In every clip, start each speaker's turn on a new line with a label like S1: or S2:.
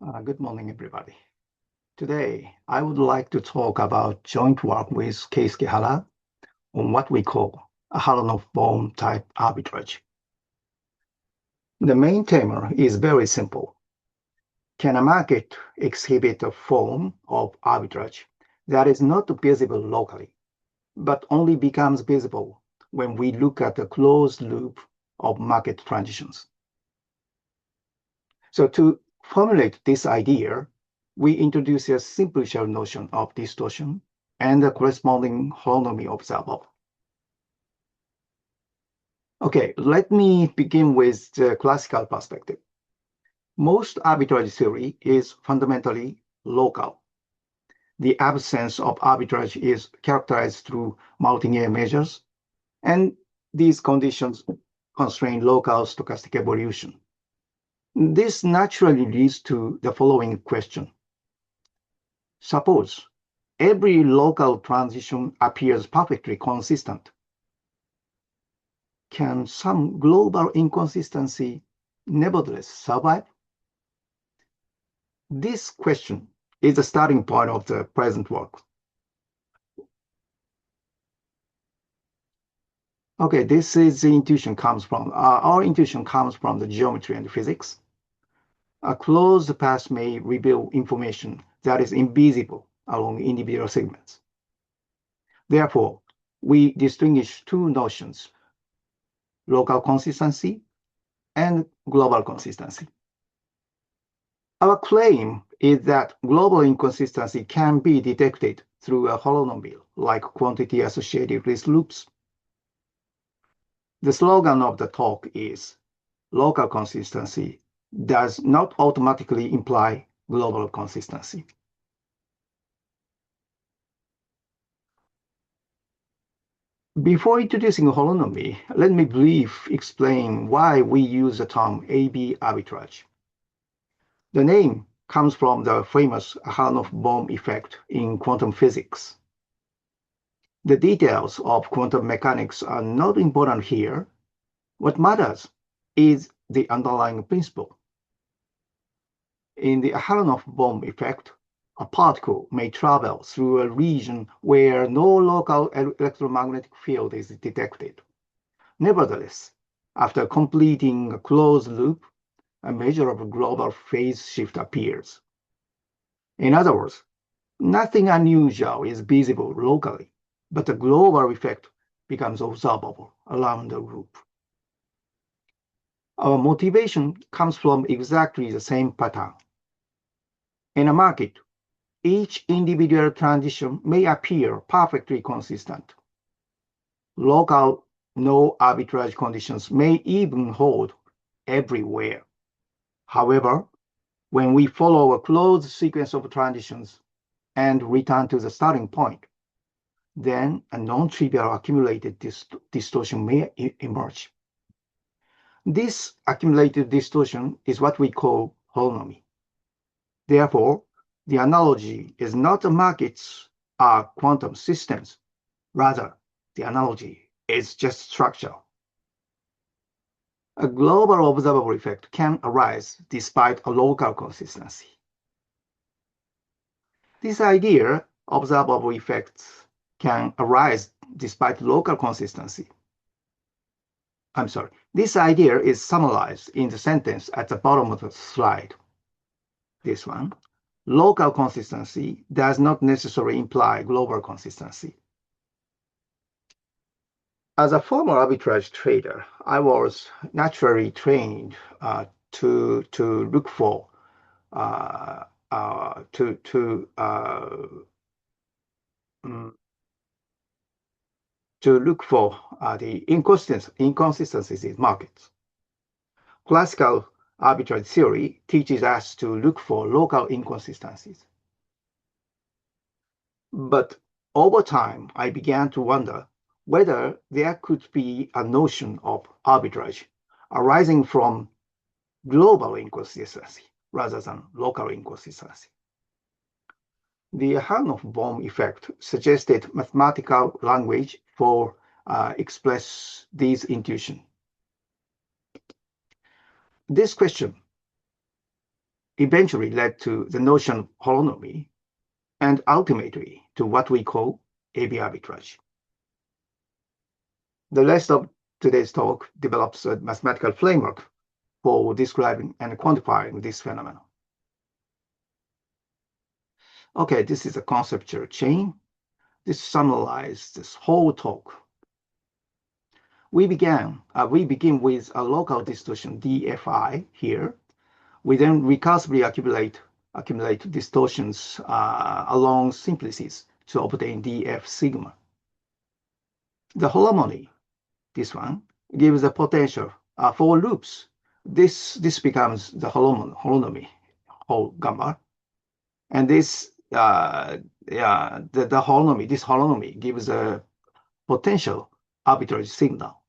S1: Good morning, everybody. Today, I would like to talk about joint work with Keisuke Hara on what we call a Holonomy type arbitrage. The main theme is very simple. Can a market exhibit a form of arbitrage that is not visible locally, but only becomes visible when we look at the closed loop of market transitions? So to formulate this idea, we introduce a simplicial notion of distortion and the corresponding holonomy observable. Okay, let me begin with the classical perspective. Most arbitrage theory is fundamentally local. The absence of arbitrage is characterized through multi-year measures, and these conditions constrain local stochastic evolution. This naturally leads to the following question. Suppose every local transition appears perfectly consistent. Can some global inconsistency nevertheless survive? This question is the starting point of the present work. Okay, this is the intuition comes from, our intuition comes from the geometry and physics. A closed path may reveal information that is invisible along individual segments. Therefore, we distinguish two notions, local consistency and global consistency. Our claim is that global inconsistency can be detected through a holonomy, like quantity associated with loops. The slogan of the talk is, local consistency does not automatically imply global consistency. Before introducing holonomy, let me briefly explain why we use the term AB arbitrage. The name comes from the famous Holonomy effect in quantum physics. The details of quantum mechanics are not important here. What matters is the underlying principle. In the Holonomy effect, a particle may travel through a region where no local electromagnetic field is detected. Nevertheless, after completing a closed loop, a measure of global phase shift appears. In other words, nothing unusual is visible locally, but the global effect becomes observable around the group. Our motivation comes from exactly the same pattern. In a market, each individual transition may appear perfectly consistent. Local no arbitrage conditions may even hold everywhere. However, when we follow a closed sequence of transitions and return to the starting point, then a non-trivial accumulated distortion may emerge. This accumulated distortion is what we call holonomy. Therefore, the analogy is not the markets are quantum systems. Rather, the analogy is just structure. A global observable effect can arise despite a local consistency. This idea, observable effects can arise despite local consistency. This idea is summarized in the sentence at the bottom of the slide. This one, local consistency does not necessarily imply global consistency. As a former arbitrage trader, I was naturally trained to look for the inconsistencies in markets. Classical arbitrage theory teaches us to look for local inconsistencies. But over time, I began to wonder whether there could be a notion of arbitrage arising from global inconsistency rather than local inconsistency. The Holonomy effect suggested mathematical language for express these intuitions. This question eventually led to the notion of holonomy and ultimately to what we call A-B arbitrage. The rest of today's talk develops a mathematical framework for describing and quantifying this phenomenon. Okay, this is a conceptual chain. This summarizes this whole talk. We begin with a local distortion dFi here. We then recursively accumulate distortions along simplices to obtain dF sigma. The holonomy, this one, gives a potential for loops. This becomes the holonomy, whole gamma. And this holonomy gives a potential arbitrage signal.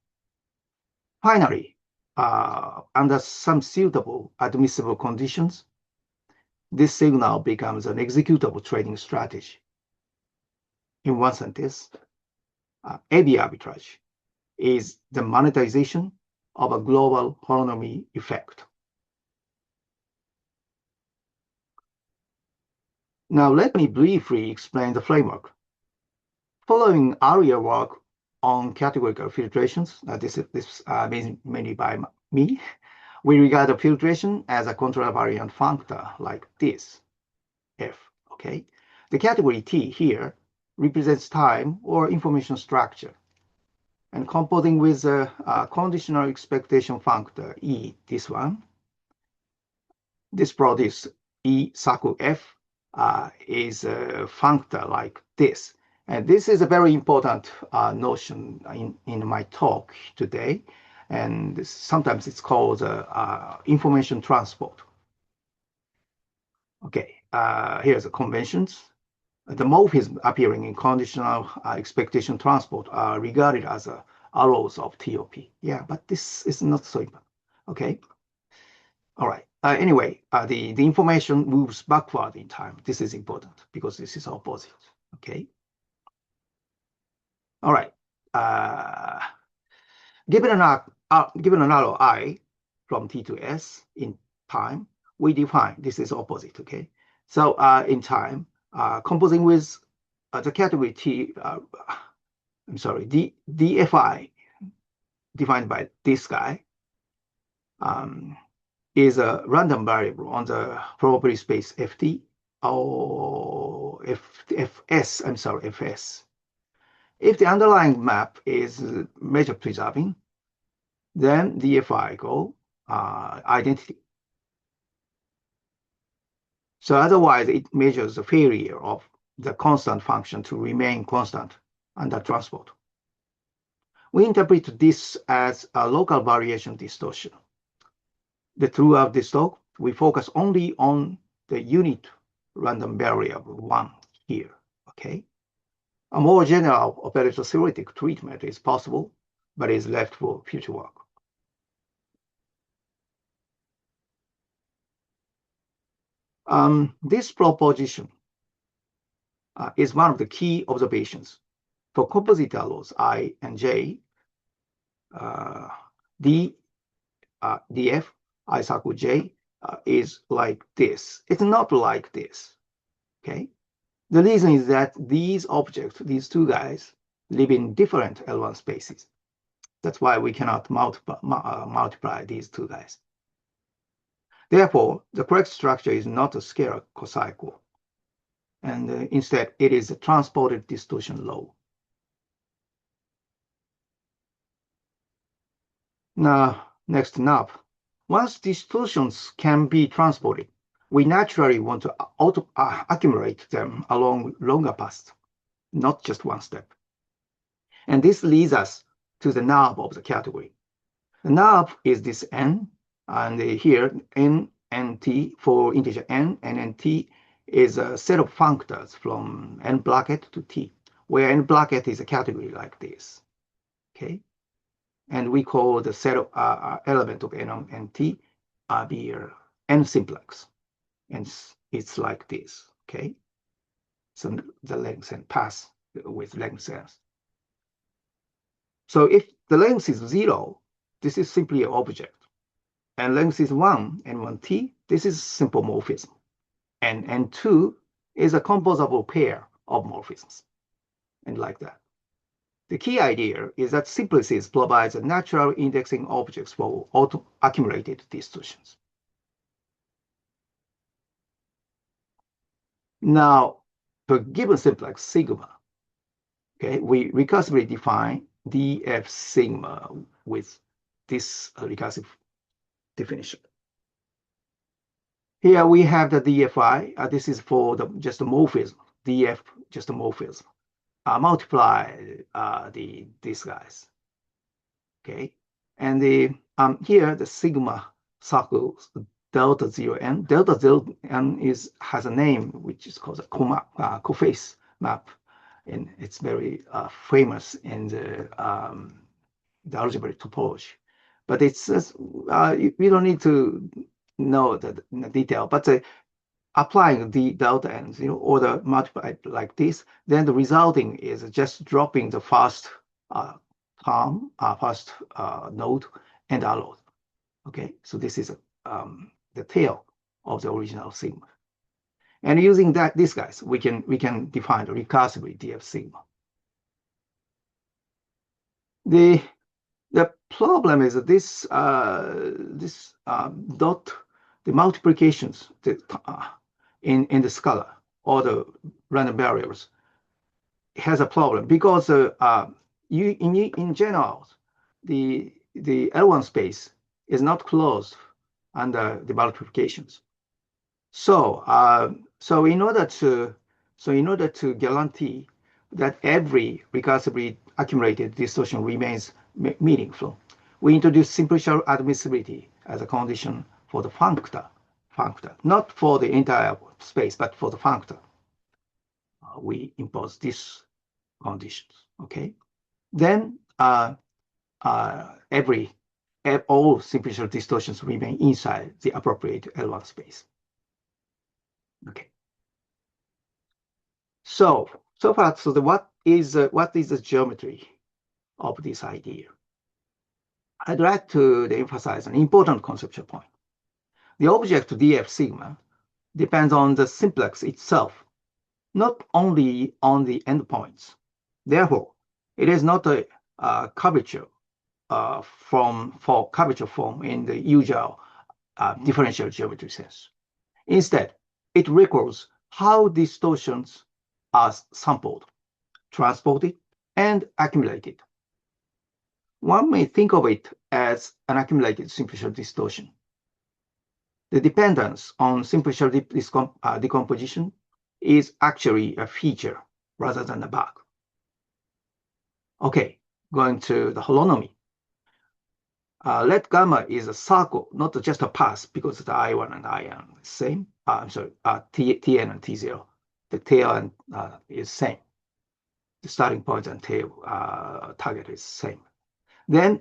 S1: Finally, under some suitable admissible conditions, this signal becomes an executable trading strategy. In one sentence, A-B arbitrage is the monetization of a global holonomy effect. Now, let me briefly explain the framework. Following earlier work on categorical filtrations, this is mainly by me, we regard the filtration as a contravariant functor like this, F, okay? The category T here represents time or information structure. And composing with a conditional expectation functor, E, this one, this produce E circle F is a functor like this. And this is a very important notion in my talk today. And sometimes it's called information transport. Okay, here's the conventions. The morphisms appearing in conditional expectation transport are regarded as arrows of TOP. Yeah, but this is not so important. Okay. All right. Anyway, the information moves backward in time. This is important because this is opposite. Okay. All right. Given an arrow I from T to S in time, we define this is opposite. Okay. So in time, composing with the category T, dFi defined by this guy is a random variable on the probability space Ft or Fs. Fs. If the underlying map is measure preserving, then dFi equal identity. So otherwise, it measures the failure of the constant function to remain constant under transport. We interpret this as a local variation distortion. Throughout this talk, we focus only on the unit random variable 1 here, okay? A more general operator theoretic treatment is possible, but is left for future work. This proposition is one of the key observations. For composite arrows I and J, dF, I circle J, is like this. It's not like this, okay? The reason is that these objects, these two guys, live in different L1 spaces. That's why we cannot multiply these two guys. Therefore, the correct structure is not a scalar cocycle, and instead it is a transported distortion law. Now, next knob. Once distortions can be transported, we naturally want to accumulate them along longer paths, not just one step. And this leads us to the knob of the category. The knob is this n, and here n and t for integer n, and t is a set of functors from n bracket to t, where n bracket is a category like this, okay? And we call the set of element of n and t be n simplex, and it's like this, okay? So the length and pass with length sense. So if the length is 0, this is simply an object, and length is 1 and 1t, This is simple morphism. And N2 is a composable pair of morphisms, and like that. The key idea is that Simplicial provides a natural indexing objects for auto-accumulated distortions. Now, for given simplex sigma, okay, we recursively define df sigma with this recursive definition. Here we have the dfi. This is for just a morphism. Df just a morphism. Multiply these guys. Okay, and here the sigma circles delta 0n. Delta 0n has a name which is called a coface map, and it's very famous in the algebraic topology. But it's we don't need to know the detail. But applying the delta n's, or the multiplied like this, then the resulting is just dropping the first term, first node and arrow. Okay, so this is the tail of the original sigma. And using these guys, we can define the recursively df sigma. The problem is that this dot, the multiplications in the scalar or the random variables has a problem because in general the L1 space is not closed under the multiplications. So in order to guarantee that every recursively accumulated distortion remains meaningful, we introduce Simplicial admissibility as a condition for the functor, not for the entire space, but for the functor. We impose these conditions. Okay, then all Simplicial distortions remain inside the appropriate L1 space. Okay. So far, what is the geometry of this idea? I'd like to emphasize an important conceptual point. The object df sigma depends on the simplex itself, not only on the endpoints. Therefore, it is not a curvature for curvature form in the usual differential geometry sense. Instead, it records how distortions are sampled, transported, and accumulated. One may think of it as an accumulated Simplicial distortion. The dependence on Simplicial decomposition is actually a feature rather than a bug. Okay, going to the holonomy. Let gamma is a circle, not just a path, because the I1 and I are the same. I'm sorry, Tn and T0. The tail is same. The starting point and tail target is same. Then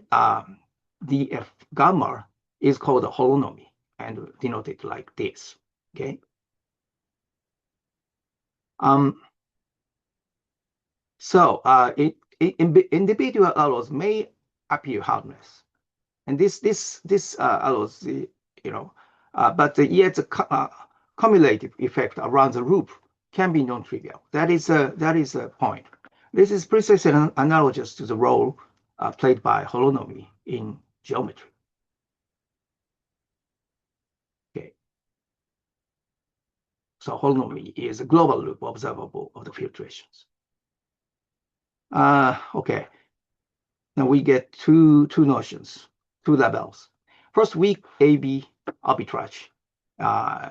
S1: df gamma is called a holonomy and denoted like this. Okay. Individual arrows may appear harmless, and this arrows, but yet the cumulative effect around the loop can be non-trivial. That is a point. This is precisely analogous to the role played by holonomy in geometry. Okay. So holonomy is a global loop observable of the filtrations. Okay. Now we get two notions, two levels. First, weak AB arbitrage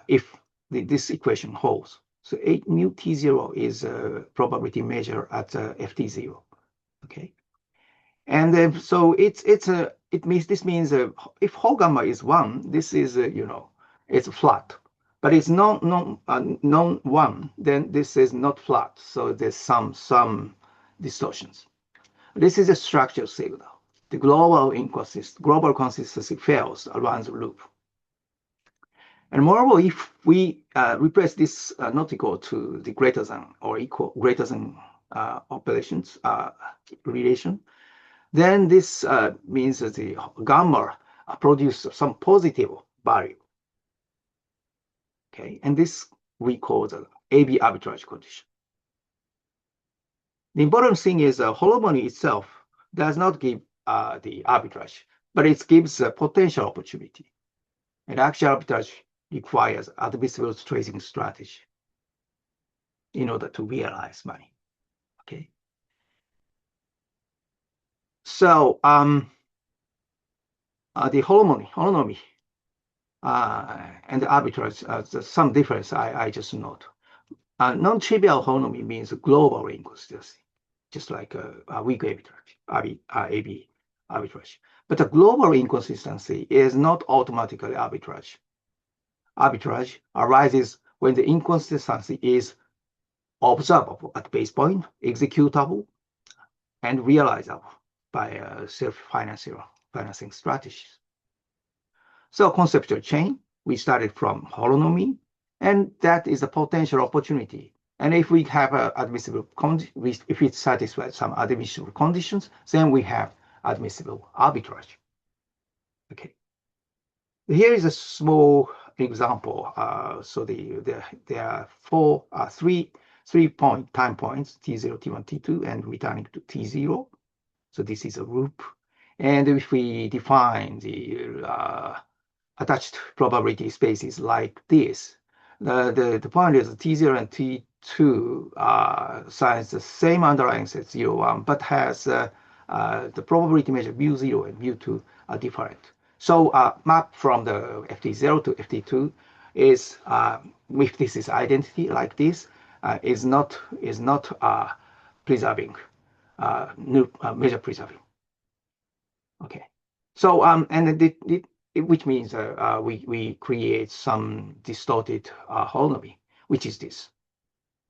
S1: if this equation holds. So 8 mu T0 is a probability measure at FT0. Okay. And so this means if whole gamma is 1, this is it's flat. But it's non-1, then this is not flat. So there's some distortions. This is a structural signal. The global consistency fails around the loop. And moreover, if we replace this not equal to the greater than or equal greater than operations relation, then this means that the gamma produces some positive value. Okay, and this we call the AB arbitrage condition. The important thing is Holonomy itself does not give the arbitrage, but it gives a potential opportunity. And actual arbitrage requires admissible tracing strategy in order to realize money. Okay. So the holonomy and the arbitrage, some difference I just note. Non-trivial holonomy means global inconsistency, just like a weak arbitrage, AB arbitrage. But the global inconsistency is not automatically arbitrage. Arbitrage arises when the inconsistency is observable at base point, executable, and realizable by self-financing strategies. So conceptual chain, we started from holonomy, and that is a potential opportunity. And if we have if it satisfies some admissible conditions, then we have admissible arbitrage. Okay. Here is a small example. So there are three time points, T0, T1, T2, and returning to T0. So this is a loop. And if we define the attached probability spaces like this, the point is T0 and T2 signs the same underlying set 0, 1, but has the probability measure mu0 and mu2 are different. So map from the FT0 to FT2 is, if this is identity like this, is not preserving, measure preserving. Okay. So and which means we create some distorted holonomy, which is this.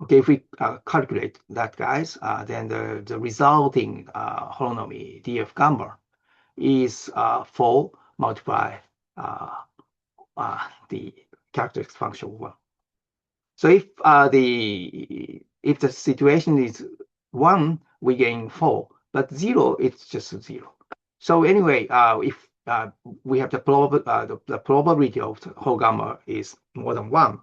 S1: Okay, if we calculate that, guys, then the resulting holonomy df gamma is 4 multiply the characteristic function 1. So if the situation is 1, we gain 4, but 0, it's just 0. So anyway, if we have the probability of the whole gamma is more than 1,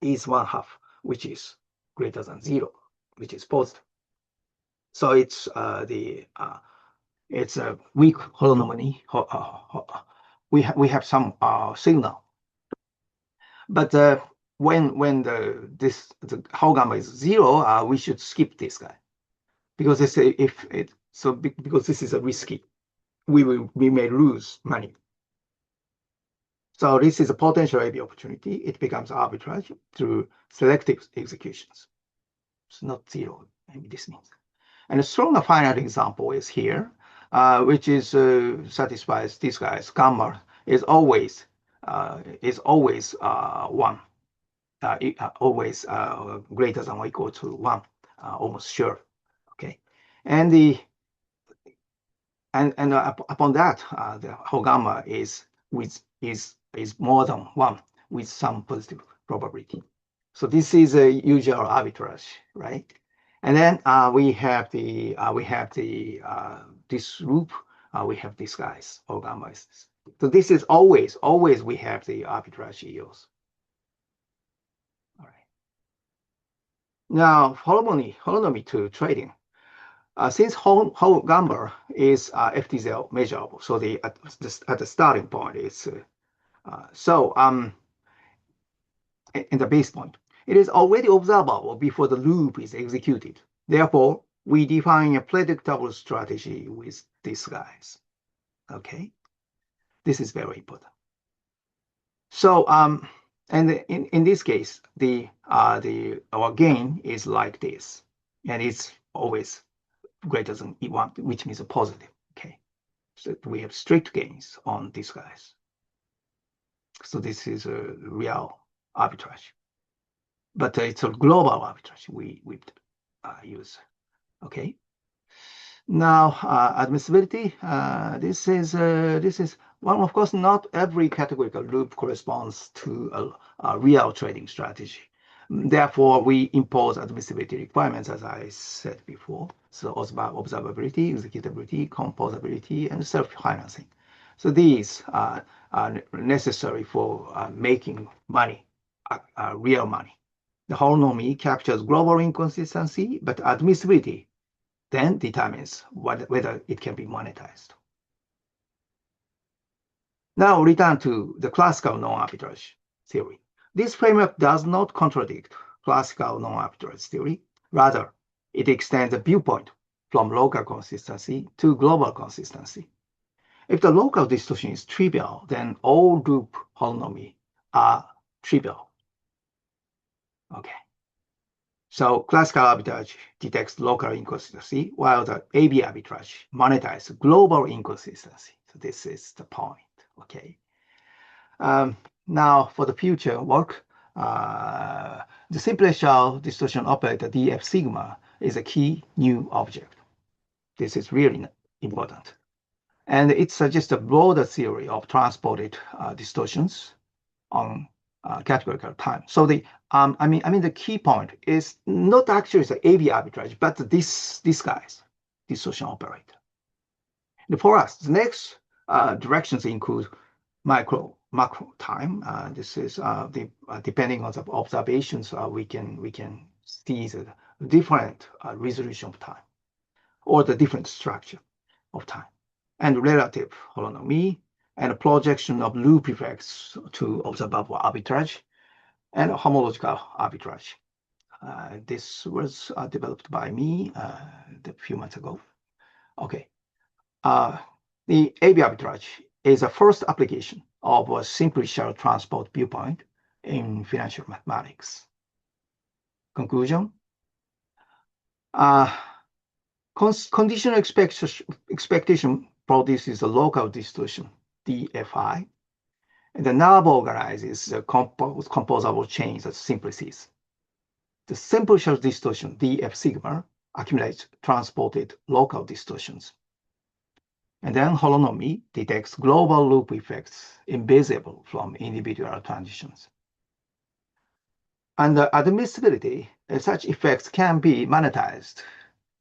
S1: is 1/2, which is greater than 0, which is positive. So it's it's a weak holonomy. We have some signal, but when the whole gamma is 0, we should skip this guy because because this is a risky. We may lose money. So this is a potential AB opportunity. It becomes arbitrage through selective executions. It's not 0, maybe this means. And a stronger finite example is here, which is satisfies this guy's gamma is always 1, always greater than or equal to 1, almost sure. Okay, and upon that, the whole gamma is more than 1 with some positive probability. So this is a usual arbitrage, right? And then we have this loop. We have these guys, all gamma is. So this is always we have the arbitrage EOs. All right. Now holonomy to trading. Since whole gamma is FT0 measurable, so at the starting point is in the base point, it is already observable before the loop is executed. Therefore, we define a predictable strategy with these guys. Okay, this is very important. So and in this case, our gain is like this, and it's always greater than E1, which means a positive. Okay, so we have strict gains on these guys. So this is a real arbitrage, but it's a global arbitrage we use. Okay. Now admissibility. This is well, of course, not every categorical loop corresponds to a real trading strategy. Therefore, we impose admissibility requirements, as I said before. So observability, executability, composability, and self-financing. So these are necessary for making money real money. The holonomy captures global inconsistency, but admissibility then determines whether it can be monetized. Now return to the classical non-arbitrage theory. This framework does not contradict classical non-arbitrage theory. Rather, it extends the viewpoint from local consistency to global consistency. If the local distortion is trivial, then all loop holonomy are trivial. Okay. So classical arbitrage detects local inconsistency, while the AB arbitrage monetizes global inconsistency. So this is the point. Okay. Now for the future work, the simplicial distortion operator df sigma is a key new object. This is really important. And it suggests a broader theory of transported distortions on categorical time. So the the key point is not actually the AB arbitrage, but this guy's distortion operator. And for us, the next directions include macro time. This is depending on the observations, we can see the different resolution of time or the different structure of time, and relative holonomy, and projection of loop effects to observable arbitrage, and homological arbitrage. This was developed by me a few months ago. Okay. The AB arbitrage is the first application of a simplicial transport viewpoint in financial mathematics. Conclusion. Conditional expectation produces a local distortion, DFI, and the nerve organizes the composable chains as simplices. The simplicial distortion, DF sigma, accumulates transported local distortions. And then holonomy detects global loop effects invisible from individual transitions. Under admissibility, such effects can be monetized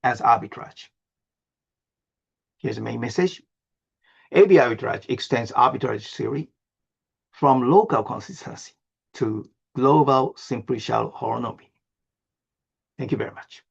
S1: as arbitrage. Here's the main message. AB arbitrage extends arbitrage theory from local consistency to global simplicial holonomy. Thank you very much.